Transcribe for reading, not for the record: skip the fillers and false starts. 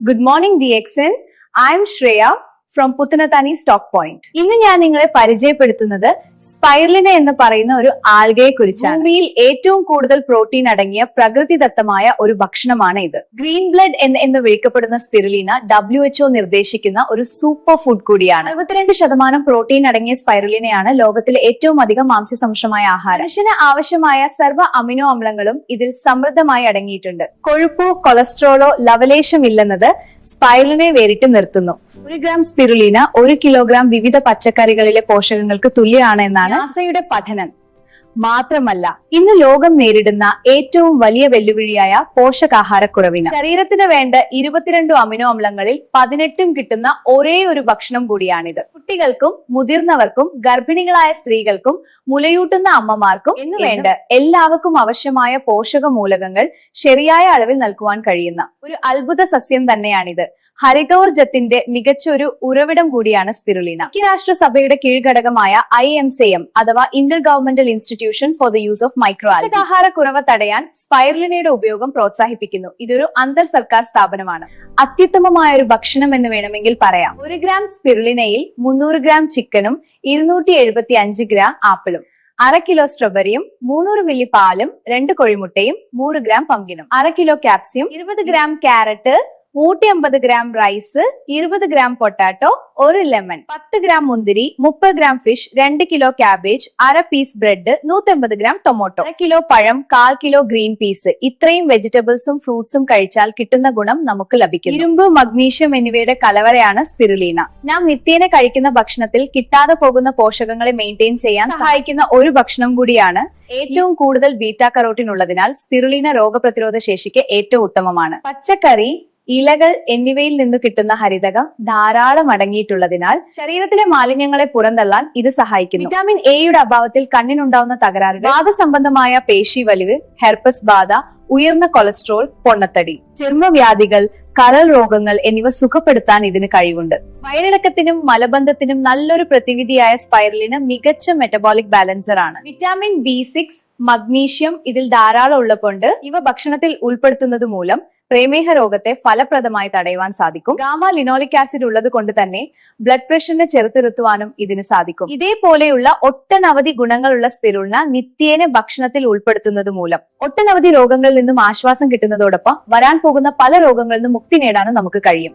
Good morning, DXN. I am Shreya from Putanathani Stock Point. ഇന്ന് ഞാൻ നിങ്ങളെ പരിചയപ്പെടുത്തുന്നത് സ്പൈറുലിന എന്ന് പറയുന്ന ഒരു ആൽഗയെ കുറിച്ചാണ്. ഭൂമിയിൽ ഏറ്റവും കൂടുതൽ പ്രോട്ടീൻ അടങ്ങിയ പ്രകൃതിദത്തമായ ഒരു ഭക്ഷണമാണ് ഇത്. ഗ്രീൻ ബ്ലഡ് എന്ന് വിളിക്കപ്പെടുന്ന സ്പിരുലിന WHO നിർദ്ദേശിക്കുന്ന ഒരു സൂപ്പർ ഫുഡ് കൂടിയാണ്. 62% പ്രോട്ടീൻ അടങ്ങിയ സ്പൈറുലിനയാണ് ലോകത്തിലെ ഏറ്റവും അധികം മാംസ്യസംശ്രമായ ആഹാരം. മനുഷ്യന് ആവശ്യമായ സർവ്വ അമിനോ അമ്ലങ്ങളും ഇതിൽ സമൃദ്ധമായി അടങ്ങിയിട്ടുണ്ട്. കൊഴുപ്പോ കൊളസ്ട്രോളോ ലവലേശമില്ലെന്നത് സ്പൈറുലിനെ വേറിട്ട് നിർത്തുന്നു. 1 ഗ്രാം സ്പിരുലിന 1 കിലോഗ്രാം വിവിധ പച്ചക്കറികളിലെ പോഷകങ്ങൾക്ക് തുല്യമാണ് എന്നാണ് നാസയുടെ പഠനം. മാത്രമല്ല, ഇന്ന് ലോകം നേരിടുന്ന ഏറ്റവും വലിയ വെല്ലുവിളിയായ പോഷകാഹാരക്കുറവിന് ശരീരത്തിന് വേണ്ട 22 അമിനോ അമ്ലങ്ങളിൽ 18 കിട്ടുന്ന ഒരേ ഒരു ഭക്ഷണം കൂടിയാണിത്. കുട്ടികൾക്കും മുതിർന്നവർക്കും ഗർഭിണികളായ സ്ത്രീകൾക്കും മുലയൂട്ടുന്ന അമ്മമാർക്കും എന്നു വേണ്ട എല്ലാവർക്കും ആവശ്യമായ പോഷക മൂലകങ്ങൾ ശരിയായ അളവിൽ നൽകുവാൻ കഴിയുന്ന ഒരു അത്ഭുത സസ്യം തന്നെയാണിത്. ഹരിതോർജത്തിന്റെ മികച്ചൊരു ഉറവിടം കൂടിയാണ് സ്പിരുലിന. ഐക്യരാഷ്ട്രസഭയുടെ കീഴ്ഘടകമായ IMCM അഥവാ Inter governmental institution for the use of micro algae പോഷകാഹാരക്കുറവ് തടയാൻ സ്പൈറുലിനയുടെ ഉപയോഗം പ്രോത്സാഹിപ്പിക്കുന്നു. ഇതൊരു അന്തർ സർക്കാർ സ്ഥാപനമാണ്. അത്യുത്തമമായ ഒരു ഭക്ഷണം എന്ന് വേണമെങ്കിൽ പറയാം. 1 ഗ്രാം സ്പിരുലിനയിൽ 300 ഗ്രാം ചിക്കനും 275 ഗ്രാം ആപ്പിളും, 1/2 കിലോ സ്ട്രോബെറിയും, 300 മില്ലി പാലും, 2 കോഴിമുട്ടയും, 100 ഗ്രാം പംകിനും, 1/2 kilo capsicum, 20 gram carrot, 150 gram rice, 20 gram potato, 1 lemon, 10 gram മുന്തിരി, 30 gram fish, 2 kilo cabbage, 1/2 piece bread, 150 gram tomato, 1 kilo പഴം, 1/4 കിലോ ഗ്രീൻ പീസ്. ഇത്രയും വെജിറ്റബിൾസും ഫ്രൂട്ട്സും കഴിച്ചാൽ കിട്ടുന്ന ഗുണം നമുക്ക് ലഭിക്കും. ഇരുമ്പ്, മഗ്നീഷ്യം എന്നിവയുടെ കലവറയാണ് സ്പിരുലിന. നാം നിത്യേന കഴിക്കുന്ന ഭക്ഷണത്തിൽ കിട്ടാതെ പോകുന്ന പോഷകങ്ങളെ മെയിൻറ്റെയിൻ ചെയ്യാൻ സഹായിക്കുന്ന ഒരു ഭക്ഷണം കൂടിയാണ്. ഏറ്റവും കൂടുതൽ ബീറ്റാ കരോട്ടിൻ ഉള്ളതിനാൽ സ്പിരുലിന രോഗപ്രതിരോധ ശേഷിക്ക് ഏറ്റവും ഉത്തമമാണ്. പച്ചക്കറി, ഇലകൾ എന്നിവയിൽ നിന്ന് കിട്ടുന്ന ഹരിതകം ധാരാളം അടങ്ങിയിട്ടുള്ളതിനാൽ ശരീരത്തിലെ മാലിന്യങ്ങളെ പുറന്തള്ളാൻ ഇത് സഹായിക്കുന്നു. വിറ്റാമിൻ എയുടെ അഭാവത്തിൽ കണ്ണിനുണ്ടാവുന്ന തകരാറുകൾ, വാതസംബന്ധമായ പേശി വലിവ്, ഹെർപ്പസ് ബാധ, ഉയർന്ന കൊളസ്ട്രോൾ, പൊണ്ണത്തടി, ചർമ്മവ്യാധികൾ, കരൾ രോഗങ്ങൾ എന്നിവ സുഖപ്പെടുത്താൻ ഇതിന് കഴിവുണ്ട്. വയറിളക്കത്തിനും മലബന്ധത്തിനും നല്ലൊരു പ്രതിവിധിയായ സ്പൈറുലിന മികച്ച മെറ്റബോളിക് ബാലൻസർ ആണ്. വിറ്റാമിൻ B6, മഗ്നീഷ്യം ഇതിൽ ധാരാളം ഉള്ളതുകൊണ്ട് ഇവ ഭക്ഷണത്തിൽ ഉൾപ്പെടുത്തുന്നത് മൂലം പ്രമേഹ രോഗത്തെ ഫലപ്രദമായി തടയുവാൻ സാധിക്കും. ഗാമ ലിനോളിക് ആസിഡ് ഉള്ളത് കൊണ്ട് തന്നെ ബ്ലഡ് പ്രഷറിനെ ചെറുത്തിരുത്തുവാനും ഇതിന് സാധിക്കും. ഇതേപോലെയുള്ള ഒട്ടനവധി ഗുണങ്ങളുള്ള സ്പിരുലിന നിത്യേന ഭക്ഷണത്തിൽ ഉൾപ്പെടുത്തുന്നത് മൂലം ഒട്ടനവധി രോഗങ്ങളിൽ നിന്നും ആശ്വാസം കിട്ടുന്നതോടൊപ്പം വരാൻ പോകുന്ന പല രോഗങ്ങളിൽ നിന്നും മുക്തി നേടാനും നമുക്ക് കഴിയും.